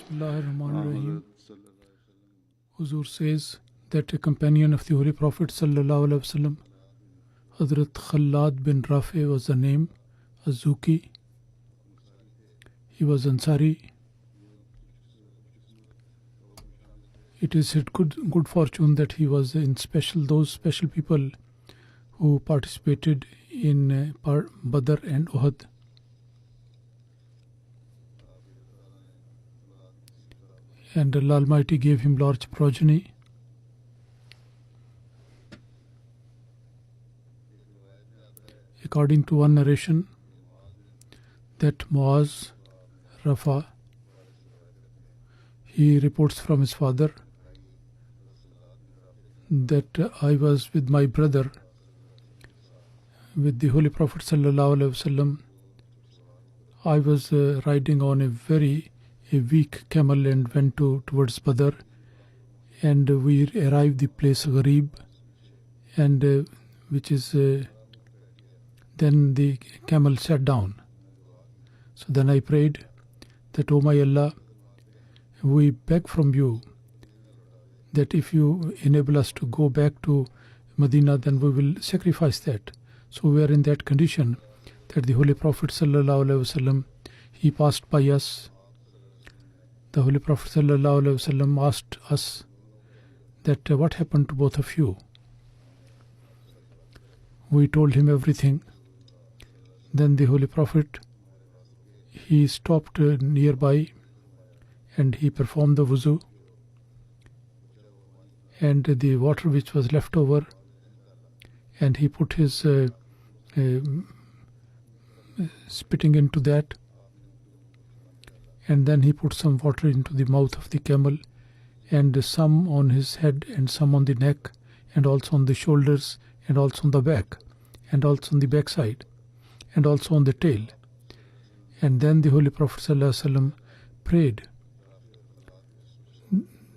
Bismillahirrahmanirrahim. Huzur says that a companion of the Holy Prophet sallallahu alaihi wasallam, Hazrat Khallad bin Rafe was the name, Azuki. He was Ansari. It is his good fortune that he was in those special people who participated in Badr and Uhud. And Allah Almighty gave him large progeny. According to one narration, that Muaz Rafa, he reports from his father that I was with my brother, with the Holy Prophet sallallahu alaihi wasallam. I was riding on a weak camel and went towards Badr, and we arrived the place Gharib, and which is then the camel sat down. So then I prayed that, O my Allah, we beg from you that if you enable us to go back to Medina, then we will sacrifice that. So we are in that condition that the Holy Prophet sallallahu alaihi wasallam, he passed by us. The Holy Prophet sallallahu alaihi wasallam asked us that what happened to both of you. We told him everything. Then the Holy Prophet, he stopped nearby and he performed the wuzu, and the water which was left over, and he put his spitting into that, and then he put some water into the mouth of the camel, and some on his head and some on the neck, and also on the shoulders, and also on the back, and also on the backside, and also on the tail. And then the Holy Prophet ﷺ prayed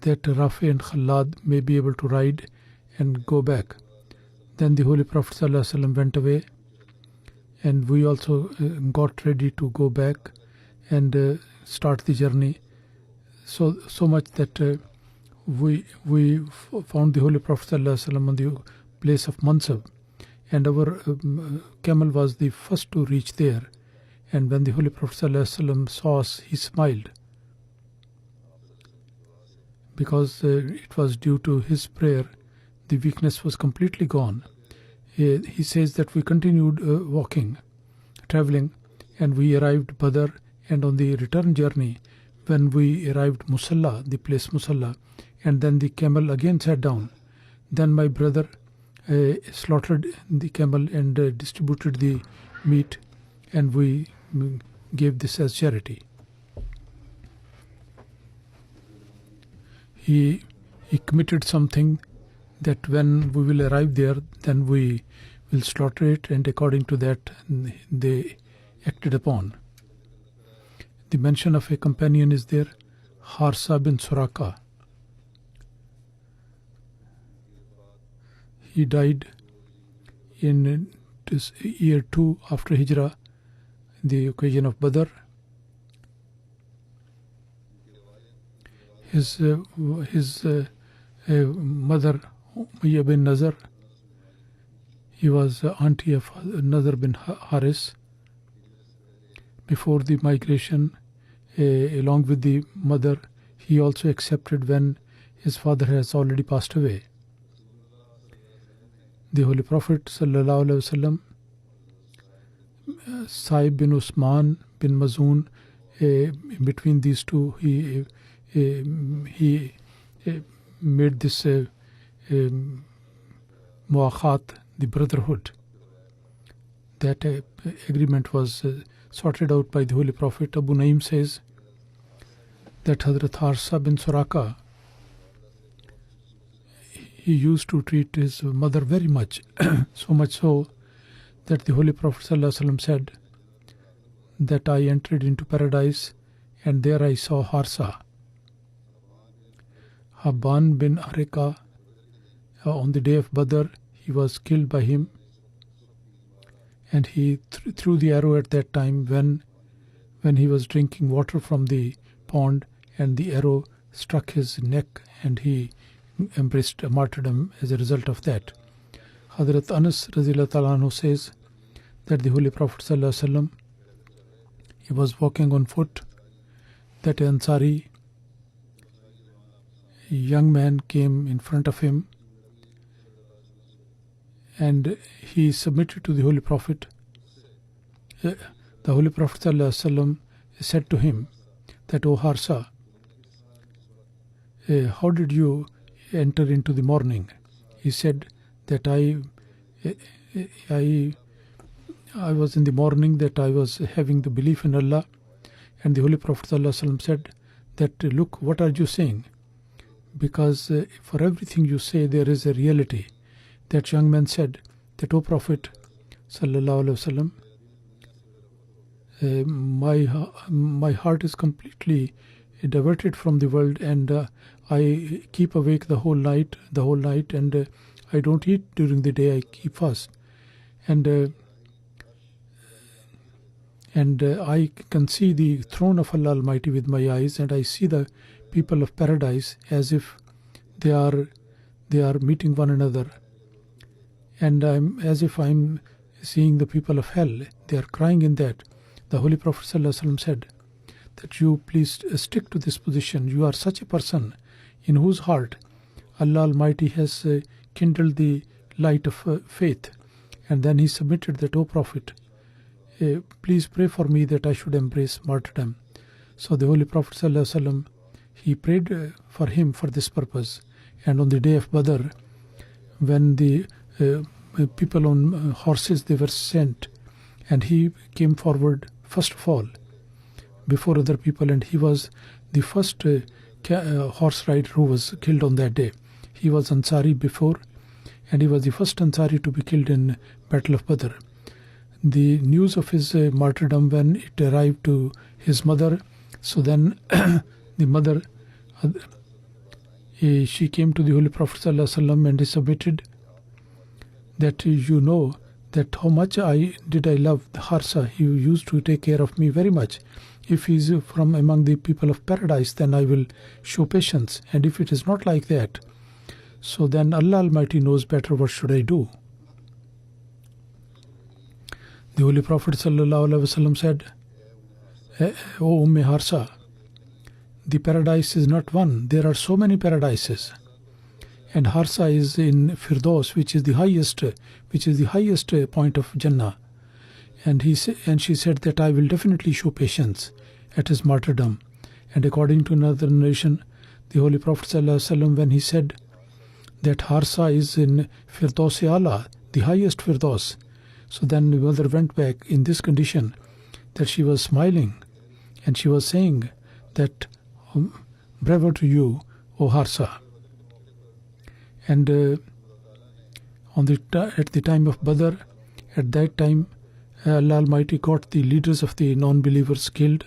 that Rafi and Khallad may be able to ride and go back. Then the Holy Prophet ﷺ went away, and we also got ready to go back and start the journey. So much that we found the Holy Prophet ﷺ on the place of Mansab, and our camel was the first to reach there. And when the Holy Prophet ﷺ saw us, he smiled, because it was due to his prayer. The weakness was completely gone. He says that we continued traveling, and we arrived Badr. And on the return journey, when we arrived Musalla, the place Musalla, and then the camel again sat down, then my brother slaughtered the camel and distributed the meat, and we gave this as charity. He committed something that when we will arrive there, then we will slaughter it, and according to that they acted upon. The mention of a companion is there, Harsa bin Suraqa. He died in year 2 after Hijrah, the occasion of Badr. His mother, Umayya bin Nazar, he was auntie of Nazar bin Haris. Before the migration, along with the mother, he also accepted when his father has already passed away. The Holy Prophet sallallahu alaihi wasallam, Saib bin Usman bin Mazun, between these two, he made this muakhat, the brotherhood. That agreement was sorted out by the Holy Prophet. Abu Naim says that Hazrat Harsa bin Suraqa, he used to treat his mother very much, so much so that the Holy Prophet ﷺ said that I entered into paradise, and there I saw Harsa. Habban bin Arika, on the day of Badr, he was killed by him, and he threw the arrow at that time when he was drinking water from the pond, and the arrow struck his neck, and he embraced martyrdom as a result of that. Hazrat Anas radhiyallahu ta'ala anhu says that the Holy Prophet sallallahu alaihi wasallam, he was walking on foot, that Ansari young man came in front of him, and he submitted to the Holy Prophet. The Holy Prophet ﷺ said to him that, "O Harsa, how did you enter into the morning?" He said that I was in the morning, that I was having the belief in Allah. And the Holy Prophet ﷺ said that, "Look, what are you saying? Because for everything you say there is a reality." That young man said that, "O Prophet sallallahu alaihi wasallam, my heart is completely diverted from the world, and I keep awake the whole night, and I don't eat during the day. I keep fast, and I can see the throne of Allah Almighty with my eyes, and I see the people of paradise as if they are meeting one another, and I'm seeing the people of hell. They are crying in that." The Holy Prophet ﷺ said that, "You please stick to this position. You are such a person in whose heart Allah Almighty has kindled the light of faith." And then he submitted that, "O Prophet, please pray for me that I should embrace martyrdom." So the Holy Prophet ﷺ, he prayed for him for this purpose. And on the day of Badr, when the people on horses, they were sent, and he came forward first of all before other people, and he was the first horse rider who was killed on that day. He was Ansari before, and he was the first Ansari to be killed in Battle of Badr. The news of his martyrdom, when it arrived to his mother, so then the mother, she came to the Holy Prophet ﷺ and he submitted that, "You know that how much I love Harsa. He used to take care of me very much. If he is from among the people of paradise, then I will show patience. And if it is not like that, so then Allah Almighty knows better what should I do." The Holy Prophet ﷺ said, "O Harsa, the paradise is not one. There are so many paradises. And Harsa is in Firdaus, which is the highest point of Jannah." And she said that, "I will definitely show patience at his martyrdom." And according to another narration, the Holy Prophet ﷺ, when he said that Harsa is in Firdaus Ala, the highest Firdaus, so then the mother went back in this condition, that she was smiling, and she was saying that, "Bravo to you, O Harsa." And at the time of Badr, at that time, Allah Almighty got the leaders of the non-believers killed,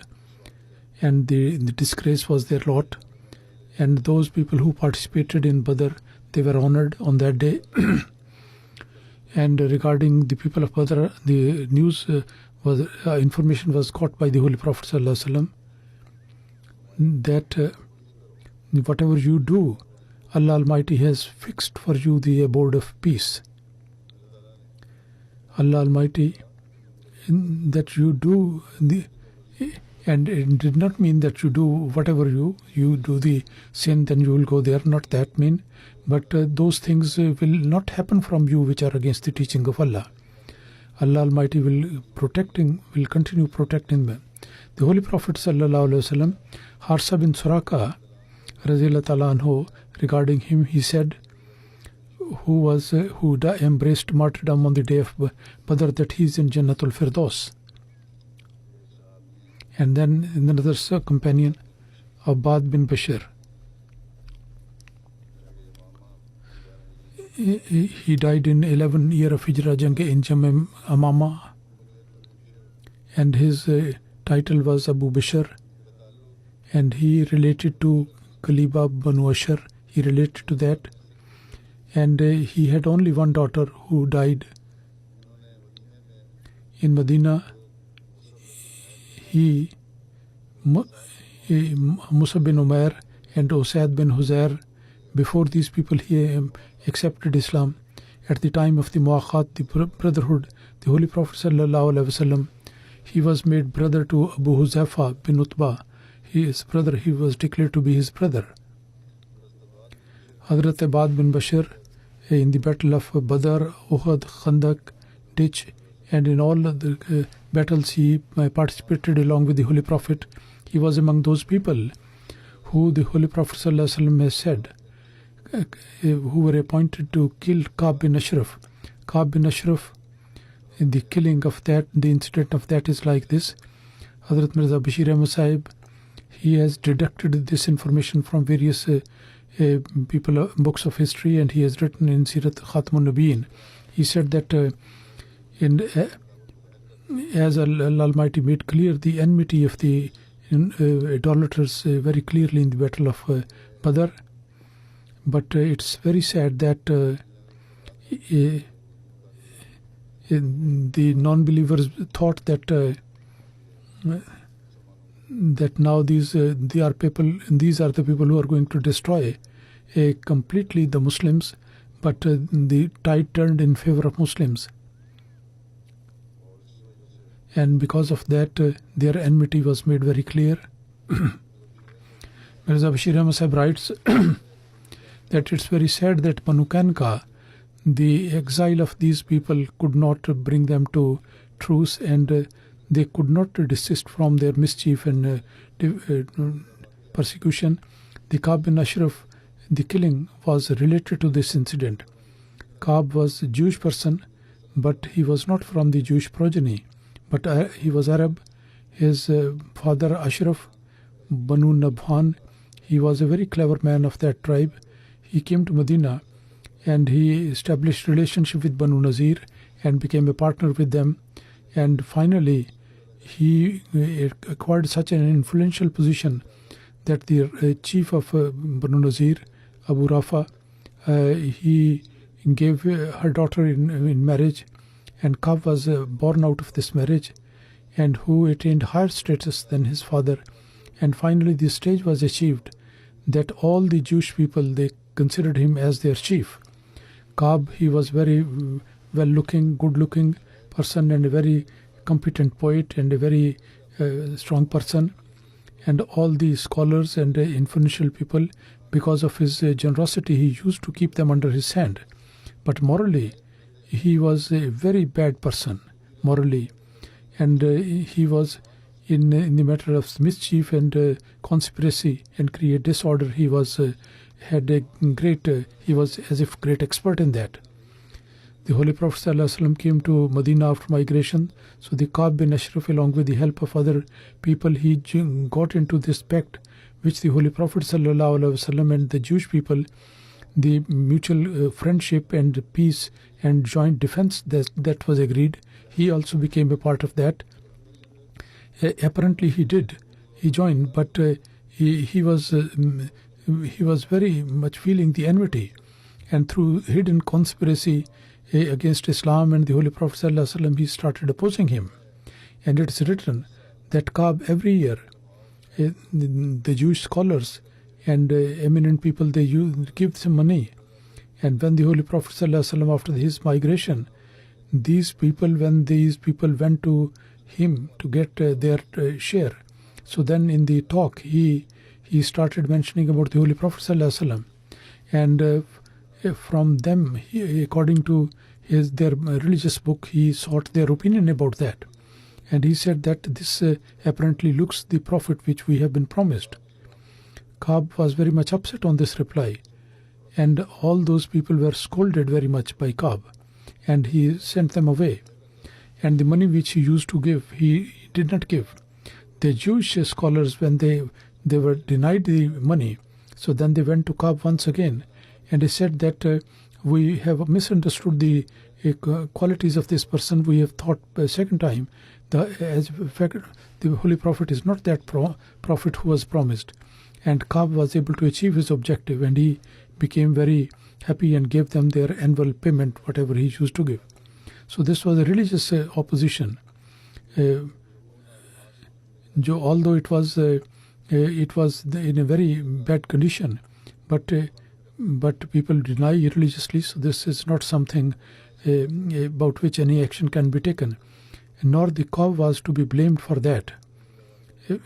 and the disgrace was their lot. And those people who participated in Badr, they were honored on that day. And regarding the people of Badr, the news information was got by the Holy Prophet ﷺ that whatever you do, Allah Almighty has fixed for you the abode of peace. Allah Almighty, that you do and it did not mean that you do whatever you do the sin, then you will go there. Not that mean, but those things will not happen from you which are against the teaching of Allah. Allah Almighty will continue protecting them. The Holy Prophet sallallahu alaihi wasallam, Harsa bin Suraqa radhiyallahu ta'ala anhu, regarding him, he said, who embraced martyrdom on the day of Badr, that he is in Jannatul Firdaus. And then another companion, Abbad bin Bisr, he died in 11th year of Hijrah Jang in Yamama, and his title was Abu Bishr, and he related to Khalifatul Banu Ash'al. He related to that, and he had only one daughter who died in Medina. Musa bin Umair and Usaid bin Huzair. Before these people, he accepted Islam. At the time of the Mu'akhat, the brotherhood, the Holy Prophet ﷺ, he was made brother to Abu Huzaifa bin Utbah. His brother, he was declared to be his brother. Hazrat Abbad bin Bisr, in the battle of Badr, Uhud, Khandak, Ditch, and in all the battles he participated along with the Holy Prophet. He was among those people who the Holy Prophet ﷺ has said, who were appointed to kill Ka'b bin Ashraf. Ka'b bin Ashraf, in the killing of that, the incident of that is like this. Hazrat Mirza Bashir Ahmad Sahib, he has deducted this information from various people, books of history, and he has written in Sirat Khatamun Nabiyyin. He said that as Allah Almighty made clear the enmity of the idolaters very clearly in the battle of Badr, but it's very sad that the non-believers thought that that now these are the people who are going to destroy completely the Muslims, but the tide turned in favor of Muslims, and because of that their enmity was made very clear. Mirza Bashir Ahmad Sahib writes that it's very sad that Banu Kanka, the exile of these people, could not bring them to truce, and they could not desist from their mischief and persecution. The Ka'b bin Ashraf, the killing was related to this incident. Ka'b was a Jewish person, but he was not from the Jewish progeny, but he was Arab. His father Ashraf, Banu Nabhan, he was a very clever man of that tribe. He came to Medina and he established relationship with Banu Nazir and became a partner with them, and finally he acquired such an influential position that the chief of Banu Nazir, Abu Rafa, he gave her daughter in marriage, and Ka'b was born out of this marriage, and who attained higher status than his father. And finally the stage was achieved that all the Jewish people, they considered him as their chief. Ka'b, he was very well-looking, good-looking person, and a very competent poet, and a very strong person. And all the scholars and influential people, because of his generosity, he used to keep them under his hand. But morally, he was a very bad person, morally. And he was in the matter of mischief and conspiracy and create disorder. He was had a great, he was as if great expert in that. The Holy Prophet ﷺ came to Medina after migration. So the Ka'b bin Ashraf, along with the help of other people, he got into this pact which the Holy Prophet ﷺ and the Jewish people, the mutual friendship and peace and joint defense that was agreed. He also became a part of that. Apparently he did. He joined, but he was very much feeling the enmity, and through hidden conspiracy against Islam and the Holy Prophet ﷺ, he started opposing him. And it's written that Ka'b, every year, the Jewish scholars and eminent people, they give some money. And when the Holy Prophet ﷺ, after his migration, when these people went to him to get their share, so then in the talk he started mentioning about the Holy Prophet ﷺ, and from them, according to their religious book, he sought their opinion about that, and he said that this apparently looks the prophet which we have been promised. Ka'b was very much upset on this reply, and all those people were scolded very much by Ka'b, and he sent them away. And the money which he used to give, he did not give. The Jewish scholars, when they were denied the money, so then they went to Ka'b once again, and they said that we have misunderstood the qualities of this person. We have thought a second time as fact the Holy Prophet is not that prophet who was promised. And Ka'b was able to achieve his objective, and he became very happy and gave them their annual payment, whatever he used to give. So this was a religious opposition. Although it was it was in a very bad condition, but people deny religiously, so this is not something about which any action can be taken, nor the Kaab was to be blamed for that.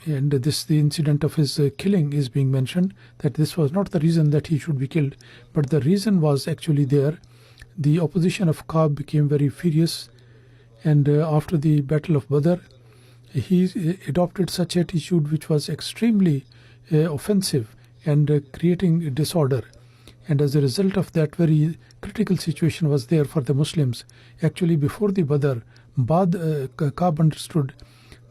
And the incident of his killing is being mentioned, that this was not the reason that he should be killed, but the reason was actually there. The opposition of Kaab became very furious, and after the Battle of Badr, he adopted such attitude which was extremely offensive and creating disorder. And as a result of that, very critical situation was there for the Muslims. Actually, before the Badr, Kaab understood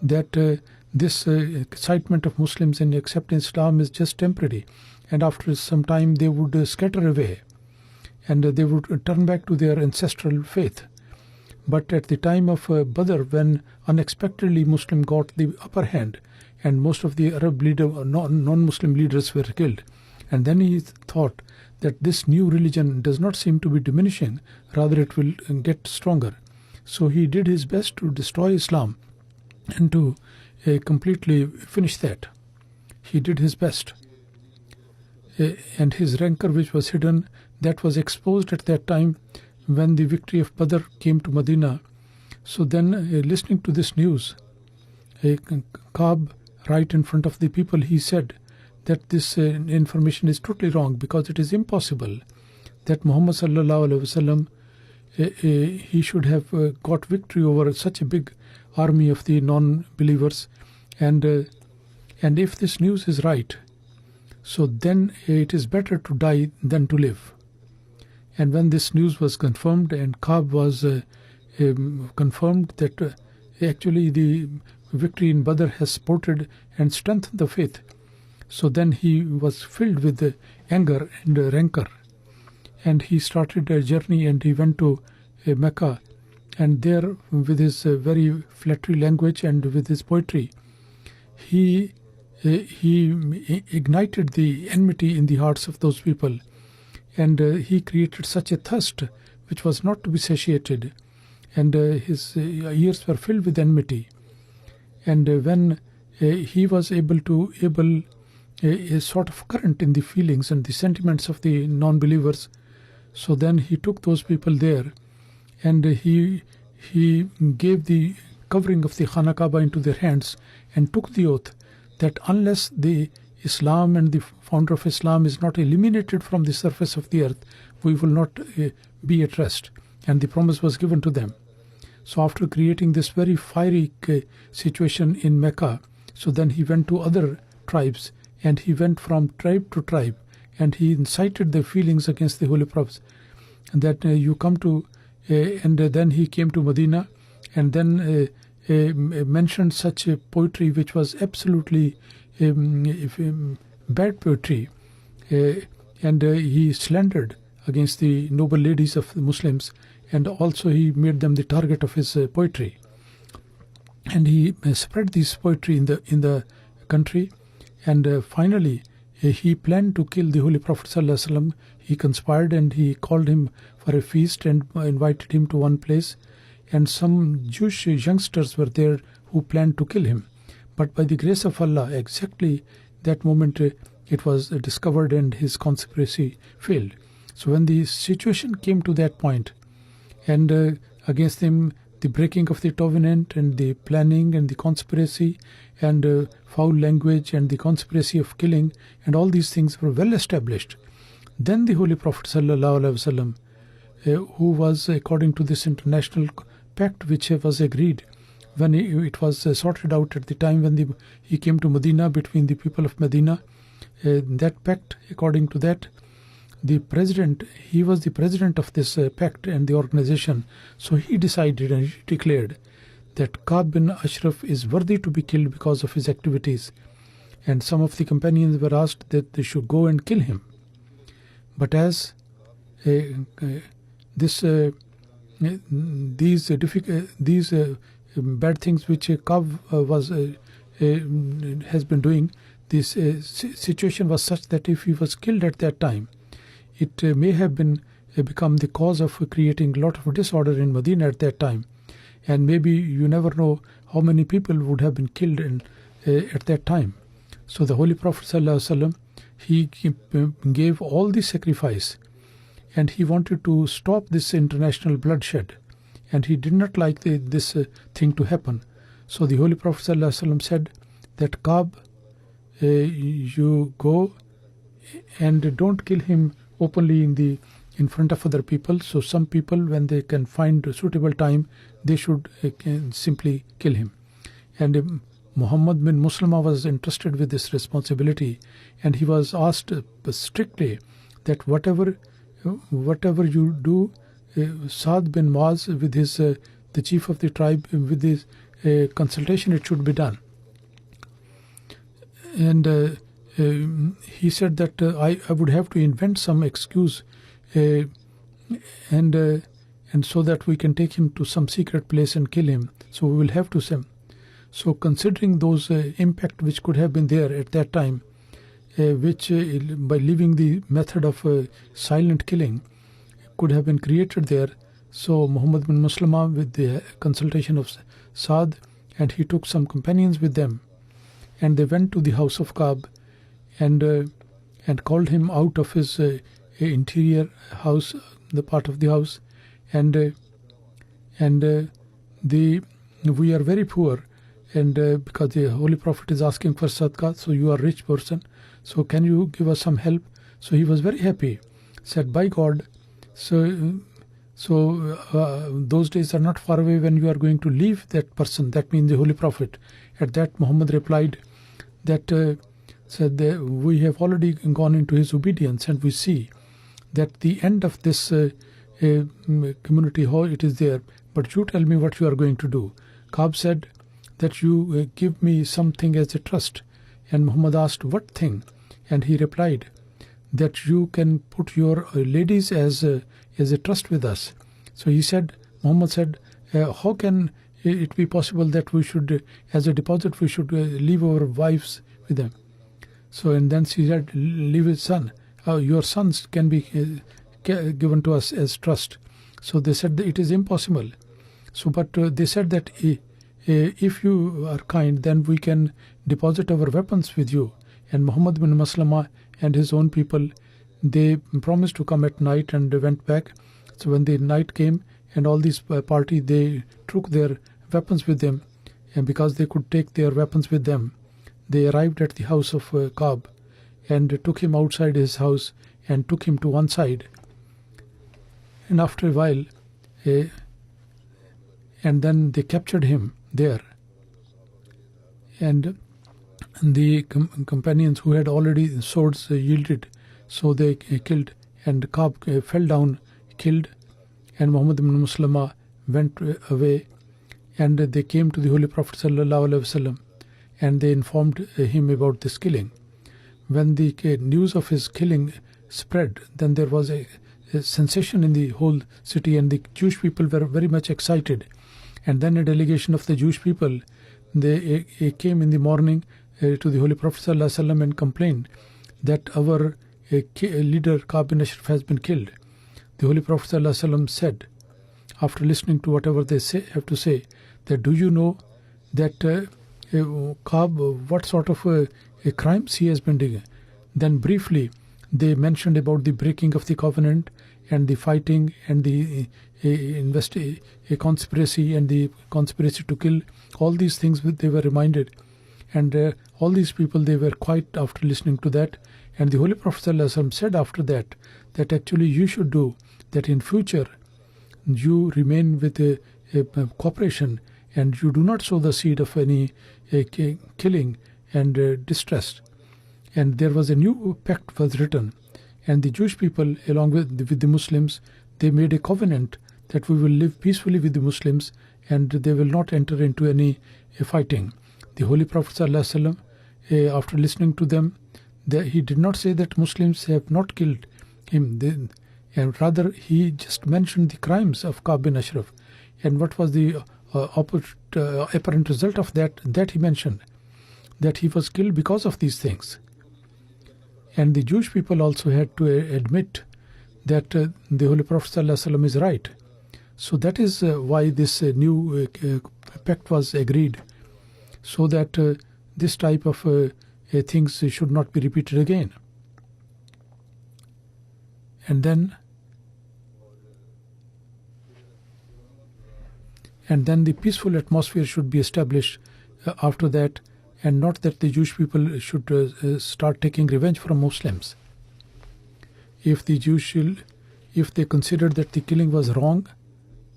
that this excitement of Muslims in accepting Islam is just temporary, and after some time they would scatter away and they would turn back to their ancestral faith. But at the time of Badr, when unexpectedly Muslim got the upper hand and most of the Arab non-Muslim leaders were killed, and then he thought that this new religion does not seem to be diminishing, rather it will get stronger. So he did his best to destroy Islam and to completely finish that. He did his best. And his rancor, which was hidden, that was exposed at that time when the victory of Badr came to Medina. So then, listening to this news, Kaab, right in front of the people, he said that this information is totally wrong, because it is impossible that Muhammad sallallahu alaihi wasallam he should have got victory over such a big army of the non-believers, and if this news is right, so then it is better to die than to live. And when this news was confirmed, and Kaab was confirmed that actually the victory in Badr has supported and strengthened the faith, so then he was filled with anger and rancor, and he started a journey, and he went to Mecca, and there with his very flattery language and with his poetry, he ignited the enmity in the hearts of those people, and he created such a thirst which was not to be satiated, and his ears were filled with enmity. And when he was able a sort of current in the feelings and the sentiments of the non-believers, so then he took those people there, and he gave the covering of the Khana Kaaba into their hands and took the oath that unless the Islam and the founder of Islam is not eliminated from the surface of the earth, we will not be at rest. And the promise was given to them. So after creating this very fiery situation in Mecca, so then he went to other tribes, and he went from tribe to tribe, and he incited the feelings against the Holy Prophets, that you come to, and then he came to Medina, and then mentioned such poetry which was absolutely bad poetry, and he slandered against the noble ladies of the Muslims, and also he made them the target of his poetry. And he spread this poetry in the country, and finally he planned to kill the Holy Prophet sallallahu alaihi wasallam. He conspired, and he called him for a feast and invited him to one place, and some Jewish youngsters were there who planned to kill him. But by the grace of Allah, exactly that moment it was discovered, and his conspiracy failed. So when the situation came to that point, and against him the breaking of the covenant and the planning and the conspiracy and foul language and the conspiracy of killing, and all these things were well established, then the Holy Prophet sallallahu alaihi wasallam, who was according to this international pact which was agreed, when it was sorted out at the time when he came to Medina between the people of Medina, that pact, according to that, he was the president of this pact and the organization. So he decided and he declared that Kaab bin Ashraf is worthy to be killed because of his activities, and some of the companions were asked that they should go and kill him. But as these bad things which Kaab has been doing, this situation was such that if he was killed at that time, it may have become the cause of creating a lot of disorder in Medina at that time, and maybe you never know how many people would have been killed at that time. So the Holy Prophet ﷺ, he gave all the sacrifice, and he wanted to stop this international bloodshed, and he did not like this thing to happen. So the Holy Prophet ﷺ said that Ka'b, you go and don't kill him openly in front of other people. So some people, when they can find a suitable time, they should simply kill him. And Muhammad bin Muslima was entrusted with this responsibility, and he was asked strictly that whatever you do, Sa'd bin Muaz with his the chief of the tribe, with his consultation, it should be done. And he said that I would have to invent some excuse, and so that we can take him to some secret place and kill him. So we will have to send. So considering those impact which could have been there at that time, which by leaving the method of silent killing could have been created there, so Muhammad bin Muslima, with the consultation of Sa'd, and he took some companions with them, and they went to the house of Ka'b and called him out of his interior house, the part of the house, and we are very poor, and because the Holy Prophet is asking for sadaqah, so you are a rich person, so can you give us some help? So he was very happy, said, by God, so those days are not far away when you are going to leave that person, that means the Holy Prophet. At that Muhammad replied that said that we have already gone into his obedience, and we see that the end of this community, how it is there, but you tell me what you are going to do. Ka'b said that you give me something as a trust, and Muhammad asked what thing, and he replied that you can put your ladies as a trust with us. So he said, Muhammad said, how can it be possible that we should, as a deposit, we should leave our wives with them? So, and then she said, leave his son. Your sons can be given to us as trust. So they said that it is impossible. So, but they said that if you are kind, then we can deposit our weapons with you. And Muhammad bin Maslama and his own people, they promised to come at night, and they went back. So when the night came, and all these party, they took their weapons with them, and because they could take their weapons with them, they arrived at the house of Ka'b and took him outside his house and took him to one side. And after a while, and then they captured him there. And the companions who had already swords yielded, so they killed, and Ka'b fell down, killed, and Muhammad bin Muslima went away, and they came to the Holy Prophet ﷺ, and they informed him about this killing. When the news of his killing spread, then there was a sensation in the whole city, and the Jewish people were very much excited. And then a delegation of the Jewish people, they came in the morning to the Holy Prophet ﷺ and complained that our leader Ka'b bin Ashraf has been killed. The Holy Prophet ﷺ said, after listening to whatever they have to say, that do you know that Ka'b, what sort of crimes he has been doing? Then briefly they mentioned about the breaking of the covenant and the fighting and the conspiracy and the conspiracy to kill. All these things they were reminded, and all these people, they were quiet after listening to that. And the Holy Prophet ﷺ said after that actually you should do that in future. You remain with a cooperation, and you do not sow the seed of any killing and distress. And there was a new pact was written, and the Jewish people, along with the Muslims, they made a covenant that we will live peacefully with the Muslims, and they will not enter into any fighting. The Holy Prophet ﷺ, after listening to them, he did not say that Muslims have not killed him, and rather he just mentioned the crimes of Ka'b bin Ashraf. And what was the apparent result of that he mentioned, that he was killed because of these things. And the Jewish people also had to admit that the Holy Prophet ﷺ is right. So that is why this new pact was agreed, so that this type of things should not be repeated again. And then the peaceful atmosphere should be established after that, and not that the Jewish people should start taking revenge from Muslims. If they considered that the killing was wrong,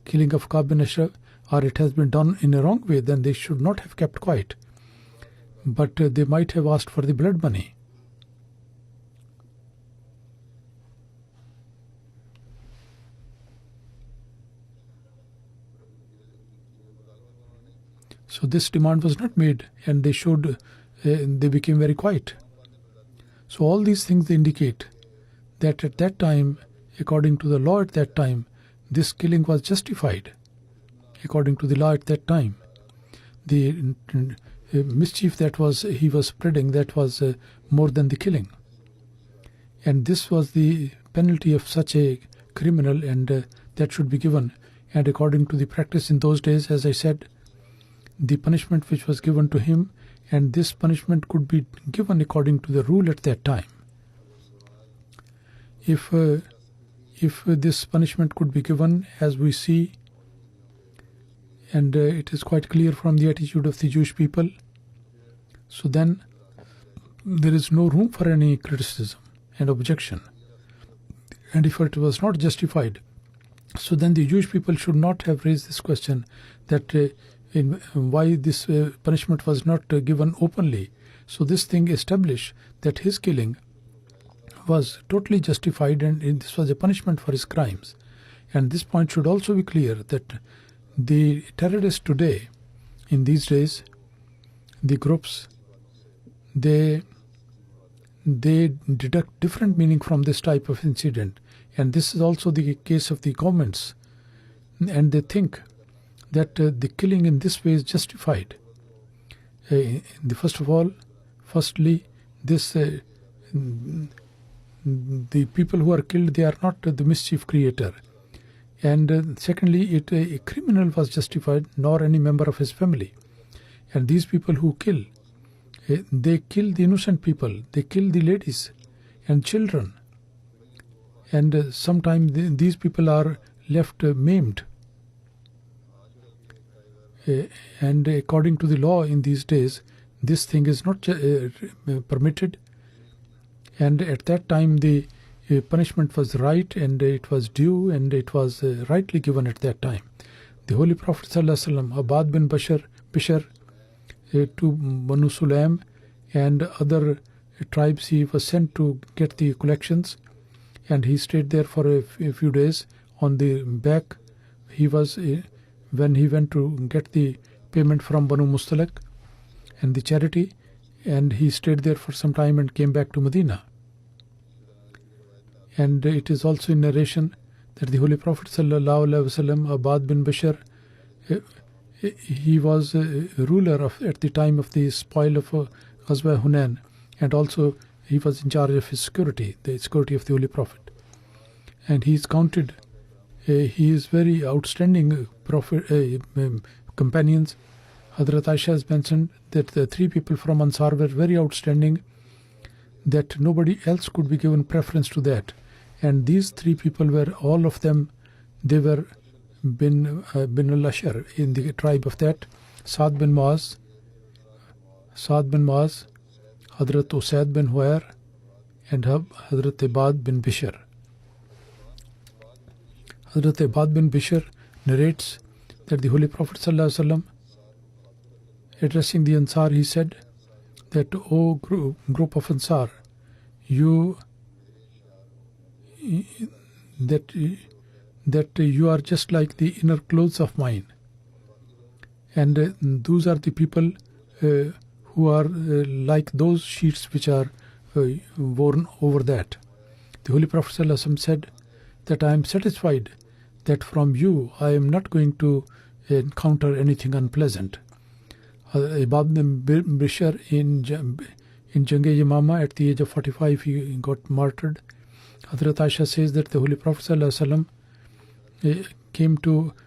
killing of Khallad bin Rafe, or it has been done in a wrong way, then they should not have kept quiet. But they might have asked for the blood money. So this demand was not made, and they became very quiet. So all these things indicate that at that time, according to the law at that time, this killing was justified. According to the law at that time, the mischief that he was spreading, that was more than the killing. And this was the penalty of such a criminal, and that should be given. And according to the practice in those days, as I said, the punishment which was given to him, and this punishment could be given according to the rule at that time. If this punishment could be given, as we see, and it is quite clear from the attitude of the Jewish people, so then there is no room for any criticism and objection. And if it was not justified, so then the Jewish people should not have raised this question that why this punishment was not given openly. So this thing established that his killing was totally justified, and this was a punishment for his crimes. And this point should also be clear, that the terrorists today, in these days, the groups, they deduct different meaning from this type of incident. And this is also the case of the governments. And they think that the killing in this way is justified. Firstly, this the people who are killed, they are not the mischief creator. And secondly, a criminal was justified, nor any member of his family. And these people who kill, they kill the innocent people, they kill the ladies and children. And sometimes these people are left maimed. And according to the law in these days, this thing is not permitted. And at that time, the punishment was right, and it was due, and it was rightly given at that time. The Holy Prophet ﷺ, Abbad bin Bisr, to Banu Sulaim and other tribes, he was sent to get the collections, and he stayed there for a few days. On the back, he was when he went to get the payment from Banu Mustalak and the charity, and he stayed there for some time and came back to Medina. And it is also in narration that the Holy Prophet ﷺ, Abbad bin Bisr, he was a ruler at the time of the spoil of Ghazwa Hunain, and also he was in charge of his security, the security of the Holy Prophet. And he is counted, he is very outstanding companions. Hazrat Aisha has mentioned that the three people from Ansar were very outstanding, that nobody else could be given preference to that. And these three people were, all of them, they were bin al-Ashar, in the tribe of that. Sa'd bin Muaz, Hadhrat Usaid bin Huwair, and Hazrat Abbad bin Bisr. Hazrat Abbad bin Bisr narrates that the Holy Prophet ﷺ, addressing the Ansar, he said that, O group of Ansar, that you are just like the inner clothes of mine, and those are the people who are like those sheets which are worn over that. The Holy Prophet ﷺ said that I am satisfied that from you I am not going to encounter anything unpleasant. Abbad bin Bisr in Yamama, at the age of 45, he got martyred. Hazrat Aisha says that the Holy Prophet ﷺ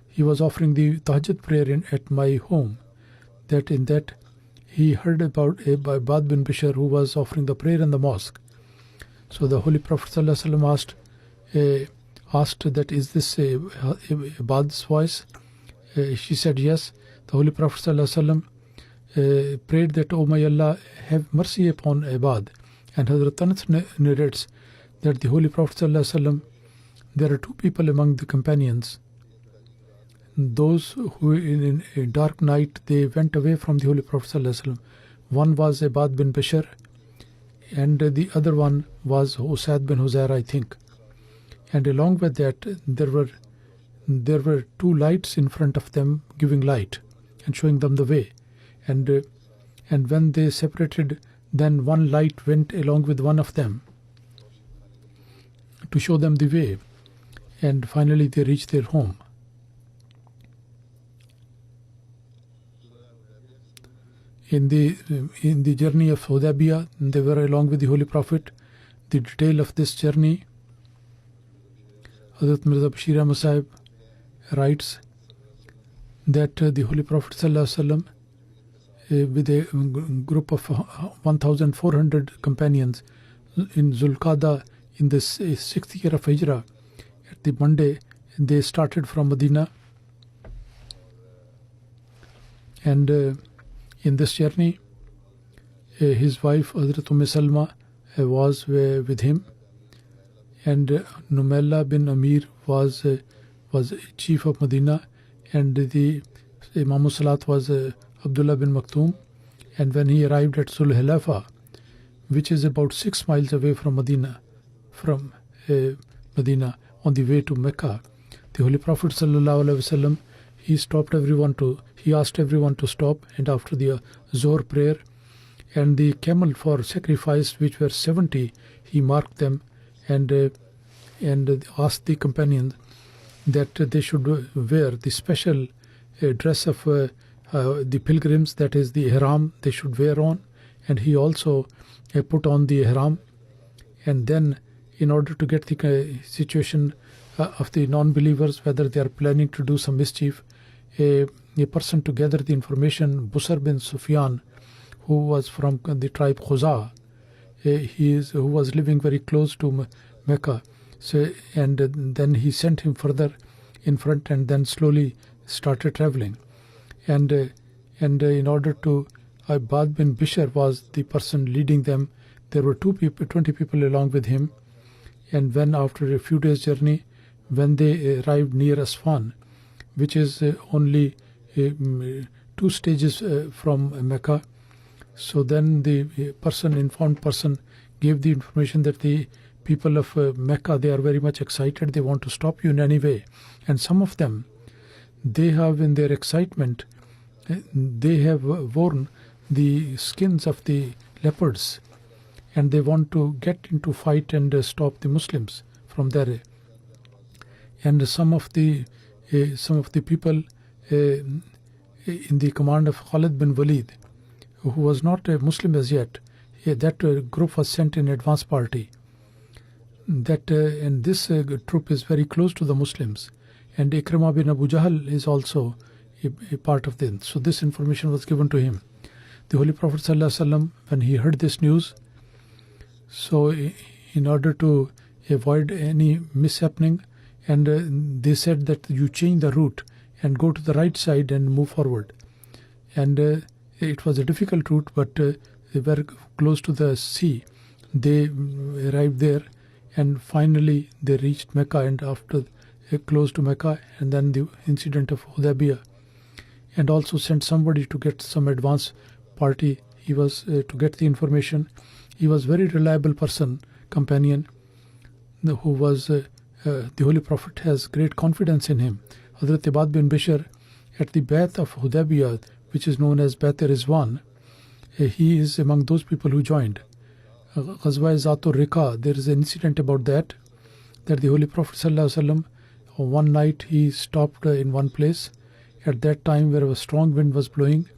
he was offering the tahajjud prayer at my home, that in that he heard about Abbad bin Bisr, who was offering the prayer in the mosque. So the Holy Prophet ﷺ asked that, is this Abbad's voice? She said yes. The Holy Prophet ﷺ prayed that, O my Allah, have mercy upon Abbad. And Hazrat Anas narrates that the Holy Prophet ﷺ, there are two people among the companions, those who in a dark night they went away from the Holy Prophet ﷺ. One was Abbad bin Bisr, and the other one was Usaid bin Huzair, I think. And along with that, there were two lights in front of them giving light and showing them the way. And when they separated, then one light went along with one of them to show them the way. And finally they reached their home. In the journey of Hudaybiyah, they were along with the Holy Prophet. The detail of this journey, Hazrat Mirza Bashir Ahmad Sahib writes that the Holy Prophet ﷺ, with a group of 1,400 companions in Zulqada in the 6th year of Hijrah, at the Monday, they started from Medina. And in this journey, his wife Hazrat Salma was with him, and Numaila bin Amir was chief of Medina, and the Imam Salat was Abdullah bin Maktoum. And when he arrived at Sul Halafa, which is about 6 miles away from Medina, on the way to Mecca, the Holy Prophet ﷺ, he asked everyone to stop, and after the Zohar prayer and the camel for sacrifice, which were 70, he marked them and asked the companions that they should wear the special dress of the pilgrims, that is the ihram they should wear on, and he also put on the ihram. And then, in order to get the situation of the non-believers, whether they are planning to do some mischief, a person to gather the information, Busr bin Sufyan, who was from the tribe Khuza, who was living very close to Mecca. So, and then he sent him further in front, and then slowly started traveling. And in order to, Abbad bin Bisr was the person leading them. There were 20 people along with him. And when after a few days' journey, when they arrived near Aswan, which is only 2 stages from Mecca, so then the informed person gave the information that the people of Mecca, they are very much excited, they want to stop you in any way. And some of them, they have in their excitement, they have worn the skins of the leopards, and they want to get into fight and stop the Muslims from there. And some of the people in the command of Khallad bin Walid, who was not a Muslim as yet, that group was sent in advance party. And this troop is very close to the Muslims, and Ikrimah bin Abu Jahl is also a part of them. So this information was given to him. The Holy Prophet ﷺ, when he heard this news, so in order to avoid any mishappening, and they said that you change the route and go to the right side and move forward. And it was a difficult route, but they were close to the sea. They arrived there, and finally they reached Mecca, and after close to Mecca, and then the incident of Hudaybiyah, and also sent somebody to get some advance party. He was to get the information. He was very reliable person, companion, who was the Holy Prophet has great confidence in him. Hazrat Abbad bin Bisr, at the Bath of Hudaybiyah, which is known as Bath Rizwan, he is among those people who joined. Ghazwa Zatul Riqa, there is an incident about that the Holy Prophet ﷺ, one night he stopped in one place. At that time, where a strong wind was blowing,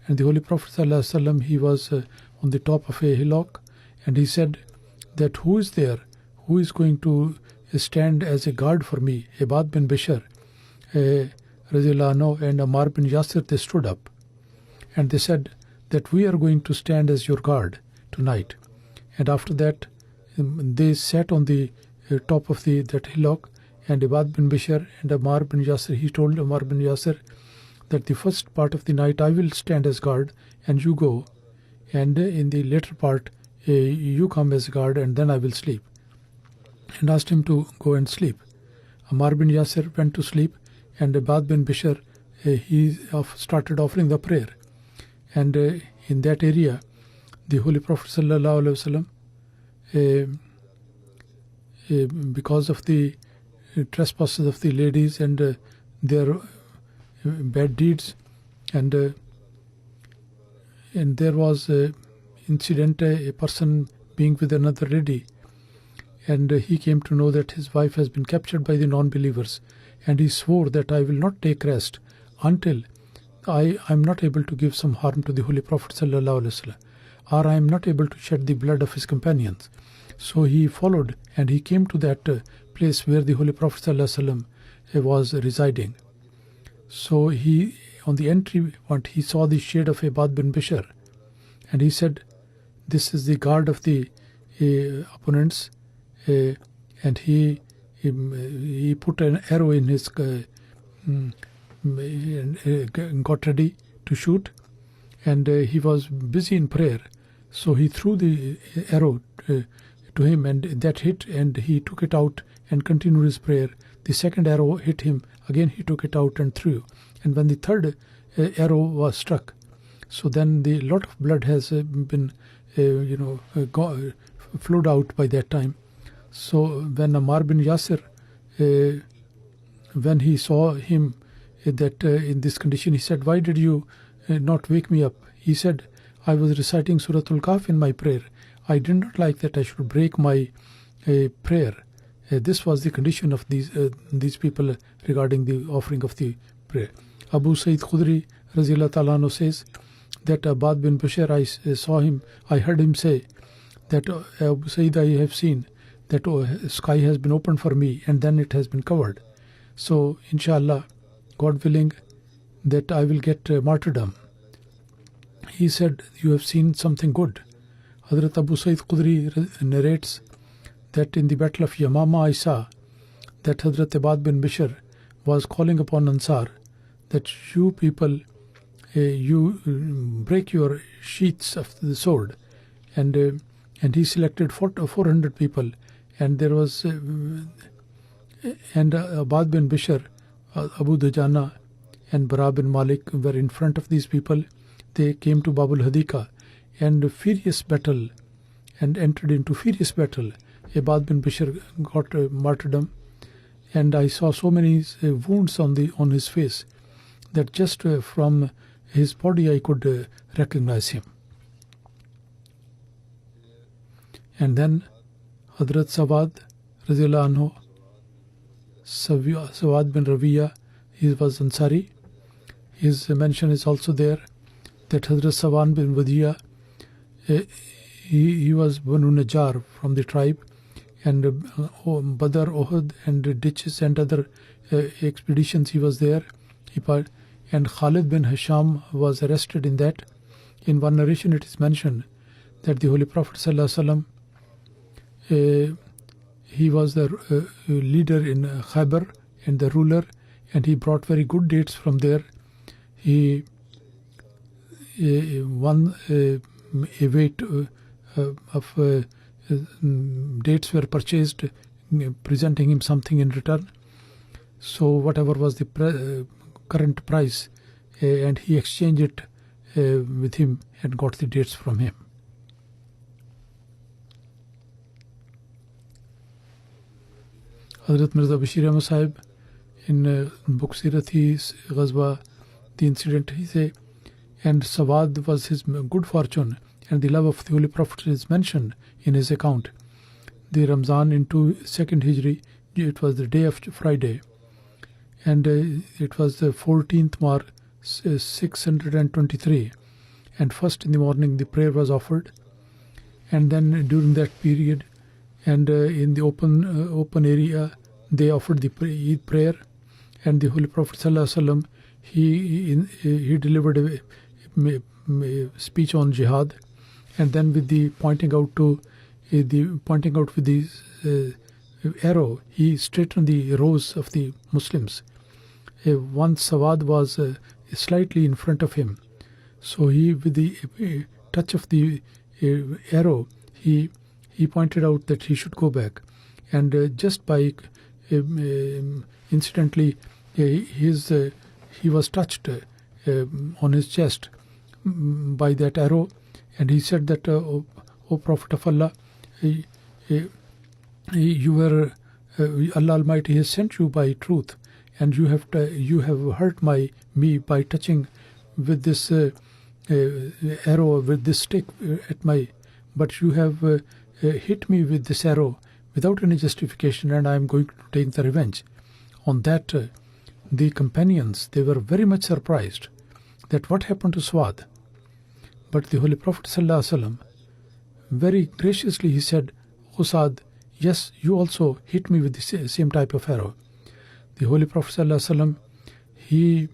and the Holy Prophet ﷺ, he was on the top of a hillock, and he said that, who is there? Who is going to stand as a guard for me? Abbad bin Bisr, Radhiyallahu anhu, and Ammar bin Yasir, they stood up. And they said that we are going to stand as your guard tonight. And after that, they sat on the top of that hillock, and Abbad bin Bisr and Ammar bin Yasir, he told Ammar bin Yasir that the first part of the night I will stand as guard and you go, and in the later part you come as guard and then I will sleep, and asked him to go and sleep. Ammar bin Yasir went to sleep, and Abbad bin Bisr he started offering the prayer. And in that area, the Holy Prophet sallallahu alaihi wasallam, because of the trespasses of the ladies and their bad deeds, and there was an incident, a person being with another lady, and he came to know that his wife has been captured by the non-believers, and he swore that I will not take rest until I am not able to give some harm to the Holy Prophet sallallahu alaihi wasallam, or I am not able to shed the blood of his companions. So he followed, and he came to that place where the Holy Prophet sallallahu alaihi wasallam was residing. So he, on the entry point, he saw the shade of Abbad bin Bisr, and he said, "This is the guard of the opponents," and he put an arrow in his got ready to shoot, and he was busy in prayer. So he threw the arrow to him, and that hit, and he took it out and continued his prayer. The second arrow hit him again, he took it out and threw, and when the third arrow was struck, so then the lot of blood has been flowed out by that time. So when Ammar bin Yasir, when he saw him that in this condition, he said, "Why did you not wake me up?" He said, "I was reciting Suratul Kahf in my prayer. I did not like that I should break my prayer." This was the condition of these people regarding the offering of the prayer. Abu Sa'id Khudri Razillah Ta'ala anhu says that Abbad bin Bisr, I heard him say that, "Abu Sa'id, I have seen that sky has been opened for me and then it has been covered. So inshallah, God willing, that I will get martyrdom." He said, "You have seen something good." Hazrat Abu Sa'id Khudri narrates that in the battle of Yamama, I saw that Hazrat Abbad bin Bisr was calling upon Ansar that you people, you break your sheaths of the sword, and he selected 400 people, and there was and Abbad bin Bisr, Abu Dujana and Bara bin Malik were in front of these people. They came to Babul Hadika and furious battle, and entered into furious battle. Abbad bin Bisr got martyrdom, and I saw so many wounds on his face that just from his body I could recognize him. And then Hadhrat Sawad Radhiyallahu anhu, Sawad bin Rubayya, he was Ansari. His mention is also there that Hadhrat Sawad bin Wadiya, he was Banu Najjar from the tribe, and Badr, Uhud and ditches and other expeditions he was there. And Khallad bin Hisham was arrested in that. In one narration it is mentioned that the Holy Prophet sallallahu alaihi wasallam, he was the leader in Khaybar and the ruler, and he brought very good dates from there. He one a weight of dates were purchased, presenting him something in return. So whatever was the current price, and he exchanged it with him and got the dates from him. Hazrat Mirza Bashir Ahmad Sahib in book Sirat, Ghazwa, the incident, he say, and Sawad was his good fortune, and the love of the Holy Prophet is mentioned in his account. The Ramzan into 2nd Hijri, it was the day of Friday, and it was the 14th March 623, and first in the morning the prayer was offered, and then during that period and in the open area they offered the Eid prayer, and the Holy Prophet sallallahu alaihi wasallam, he delivered a speech on jihad, and then with the pointing out with the arrow, he straightened the rows of the Muslims. One Sawad was slightly in front of him, so he, with the touch of the arrow, he pointed out that he should go back, and just by incidentally, he was touched on his chest by that arrow, and he said that, O Prophet of Allah, you were Allah Almighty has sent you by truth, and you have hurt me by touching with this arrow, with this stick but you have hit me with this arrow without any justification, and I am going to take the revenge. On that, the companions, they were very much surprised that what happened to Swad. But the Holy Prophet ﷺ, very graciously he said, O Saad, yes, you also hit me with the same type of arrow. The Holy Prophet ﷺ, he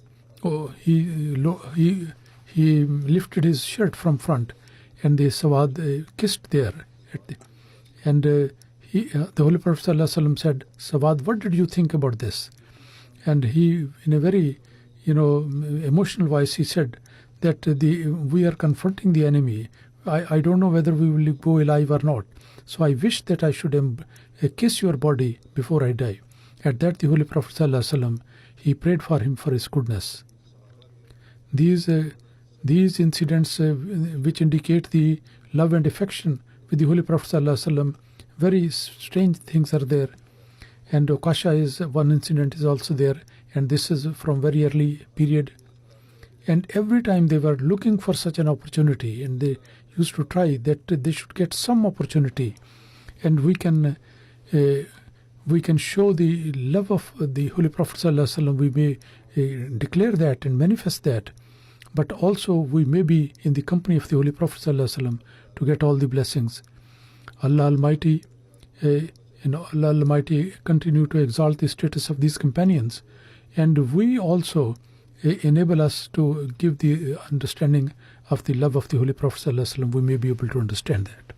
lifted his shirt from front, and the Sawad kissed there. And the Holy Prophet ﷺ said, Sawad, what did you think about this? And he, in a very emotional voice, he said that we are confronting the enemy. I don't know whether we will go alive or not. So I wish that I should kiss your body before I die. At that, the Holy Prophet ﷺ, he prayed for him for his goodness. These incidents which indicate the love and affection with the Holy Prophet ﷺ, very strange things are there. And Okasha is one incident is also there, and this is from very early period. And every time they were looking for such an opportunity, and they used to try that they should get some opportunity, and we can show the love of the Holy Prophet ﷺ. We may declare that and manifest that, but also we may be in the company of the Holy Prophet ﷺ to get all the blessings. Allah Almighty, Allah Almighty continue to exalt the status of these companions, and we also enable us to give the understanding of the love of the Holy Prophet ﷺ. We may be able to understand that.